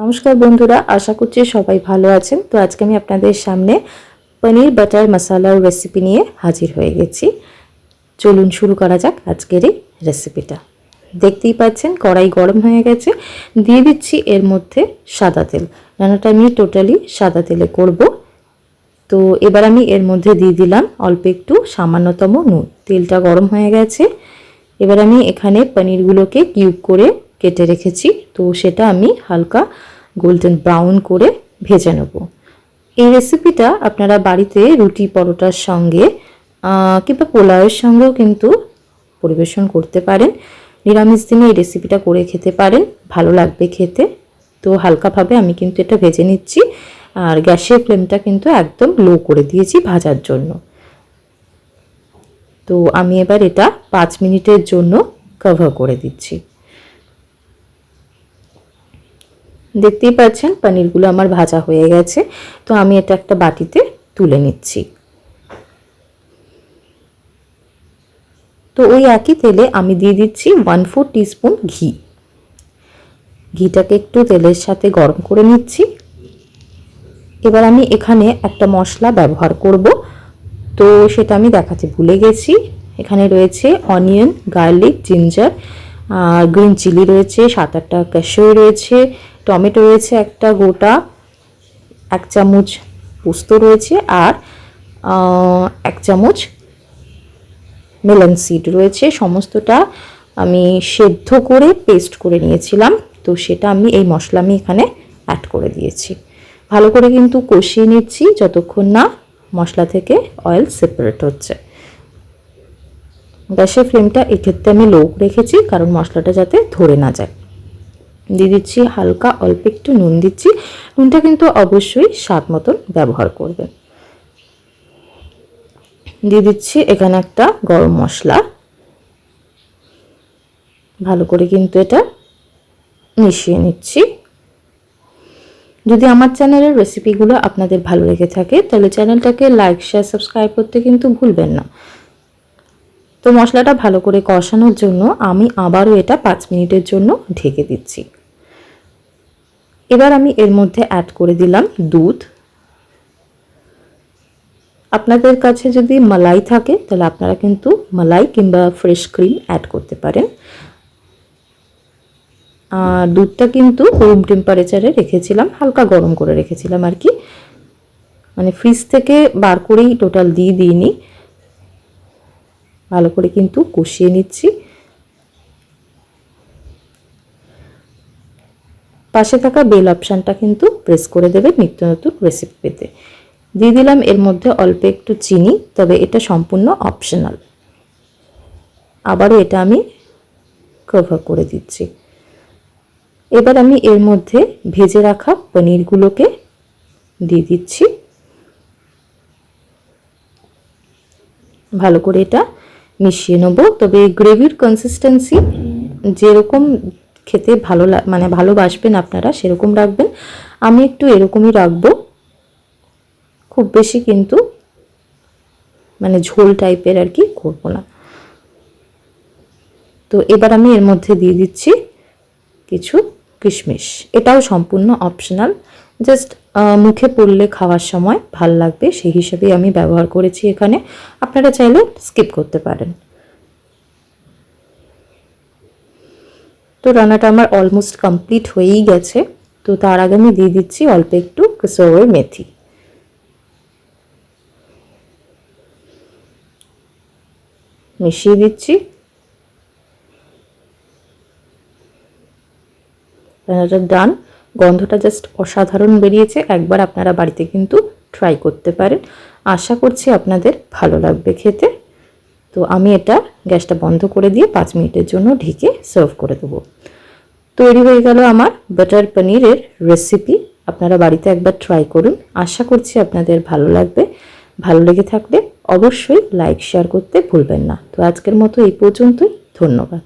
নমস্কার বন্ধুরা, আশা করছি সবাই ভালো আছেন। তো আজকে আমি আপনাদের সামনে পনির বাটার মশালার রেসিপি নিয়ে হাজির হয়ে গেছি। চলুন শুরু করা যাক আজকের এই রেসিপিটা। দেখতেই পাচ্ছেন কড়াই গরম হয়ে গেছে, দিয়ে দিচ্ছি এর মধ্যে সাদা তেল। রান্নাটা আমি টোটালি সাদা তেলে করব। তো এবার আমি এর মধ্যে দিয়ে দিলাম অল্প একটু সামান্যতম নুন। তেলটা গরম হয়ে গেছে। এবার আমি এখানে পনিরগুলোকে কিউব করে কেটে রেখেছি, তো সেটা আমি হালকা গোল্ডেন ব্রাউন করে ভেজে নেব। এই রেসিপিটা আপনারা বাড়িতে রুটি পরোটার সঙ্গে কিংবা পোলাওয়ের সঙ্গেও কিন্তু পরিবেশন করতে পারেন। নিরামিষ দিনে এই রেসিপিটা করে খেতে পারেন, ভালো লাগবে খেতে। তো হালকাভাবে আমি কিন্তু এটা ভেজে নিচ্ছি, আর গ্যাসের ফ্লেমটা কিন্তু একদম লো করে দিয়েছি ভাজার জন্য। তো আমি এবার এটা 5 মিনিটের জন্য কভার করে দিচ্ছি। দেখতেই পাচ্ছেন পনিরগুলো আমার ভাজা হয়ে গেছে। তো আমি এটা একটা বাটিতে তুলে নিচ্ছি। তো ওই একই তেলে আমি দিয়ে দিচ্ছি 1/4 টিস্পুন ঘি। ঘিটাকে একটু তেলের সাথে গরম করে নিচ্ছি। এবার আমি এখানে একটা মশলা ব্যবহার করব, তো সেটা আমি দেখাতে ভুলে গেছি। এখানে রয়েছে onion, garlic, ginger, green chilli রয়েছে, 7-8টা কাশিও রয়েছে, টমেটো রয়েছে একটা গোটা, 1 চামচ পোস্ত রয়েছে, আর 1 চামচ মেলন সিড রয়েছে। সমস্তটা আমি সেদ্ধ করে পেস্ট করে নিয়েছিলাম। তো সেটা আমি এই মশলা আমি এখানে অ্যাড করে দিয়েছি। ভালো করে কিন্তু কষিয়ে নিচ্ছি যতক্ষণ না মশলা থেকে অয়েল সেপারেট হচ্ছে। গ্যাসের ফ্লেমটা এক্ষেত্রে আমি লো রেখেছি, কারণ মশলাটা যাতে ধরে না যায়। দিয়ে দিচ্ছি হালকা অল্প একটু নুন দিচ্ছি। নুনটা কিন্তু অবশ্যই স্বাদ মতন ব্যবহার করবেন। দিয়ে দিচ্ছি এখানে একটা গরম মশলা। ভালো করে কিন্তু এটা মিশিয়ে নিচ্ছি। যদি আমার চ্যানেলের রেসিপিগুলো আপনাদের ভালো লেগে থাকে তাহলে চ্যানেলটাকে লাইক, শেয়ার, সাবস্ক্রাইব করতে কিন্তু ভুলবেন না। তো মশলাটা ভালো করে কষানোর জন্য আমি আবারও এটা 5 মিনিটের জন্য ঢেকে দিচ্ছি। এবার আমি এর মধ্যে অ্যাড করে দিলাম দুধ। আপনাদের কাছে যদি মালাই থাকে তাহলে আপনারা কিন্তু মালাই কিংবা ফ্রেশ ক্রিম অ্যাড করতে পারেন। দুধটা কিন্তু রুম টেম্পারেচারে রেখেছিলাম, হালকা গরম করে রেখেছিলাম আর কি, মানে ফ্রিজ থেকে বার করেই টোটাল দিইনি। ভালো করে কিন্তু কষিয়ে নিচ্ছি। পাশে থাকা বেল অপশানটা কিন্তু প্রেস করে দেবেন নিত্য নতুন রেসিপি পেতে। দিয়ে দিলাম এর মধ্যে অল্প একটু চিনি, তবে এটা সম্পূর্ণ অপশনাল। আবারও এটা আমি কভার করে দিচ্ছি। এবার আমি এর মধ্যে ভেজে রাখা পনিরগুলোকে দিয়ে দিচ্ছি। ভালো করে এটা মিশিয়ে নেব। তবে গ্রেভির কনসিস্টেন্সি যেরকম খেতে ভালোবাসবেন আপনারা সেরকম রাখবেন। আমি একটু এরকমই রাখবো, খুব বেশি কিন্তু ঝোল টাইপের আর কি করব না। তো এবার আমি এর মধ্যে দিয়ে দিচ্ছি কিছু কিশমিশ। এটাও সম্পূর্ণ অপশনাল, জাস্ট মুখে পড়লে খাওয়ার সময় ভাল লাগবে সেই হিসেবেই আমি ব্যবহার করেছি এখানে। আপনারা চাইলে স্কিপ করতে পারেন। তো রান্নাটা আমার অলমোস্ট কমপ্লিট হয়েই গেছে। তো তার আগে আমি দিয়ে দিচ্ছি অল্প একটু কসুরি মেথি। মিশিয়ে দিচ্ছি। রান্নাটা ডান। গন্ধটা জাস্ট অসাধারণ বেরিয়েছে। একবার আপনারা বাড়িতে কিন্তু ট্রাই করতে পারেন। আশা করছি আপনাদের ভালো লাগবে খেতে। তো আমি এটা গ্যাসটা বন্ধ করে দিয়ে 5 মিনিটের জন্য ঢেকে সার্ভ করে দেবো। তৈরি হয়ে গেল আমার বাটার পনিরের রেসিপি। আপনারা বাড়িতে একবার ট্রাই করুন, আশা করছি আপনাদের ভালো লাগবে। ভালো লেগে থাকলে অবশ্যই লাইক, শেয়ার করতে ভুলবেন না। তো আজকের মতো এই পর্যন্তই। ধন্যবাদ।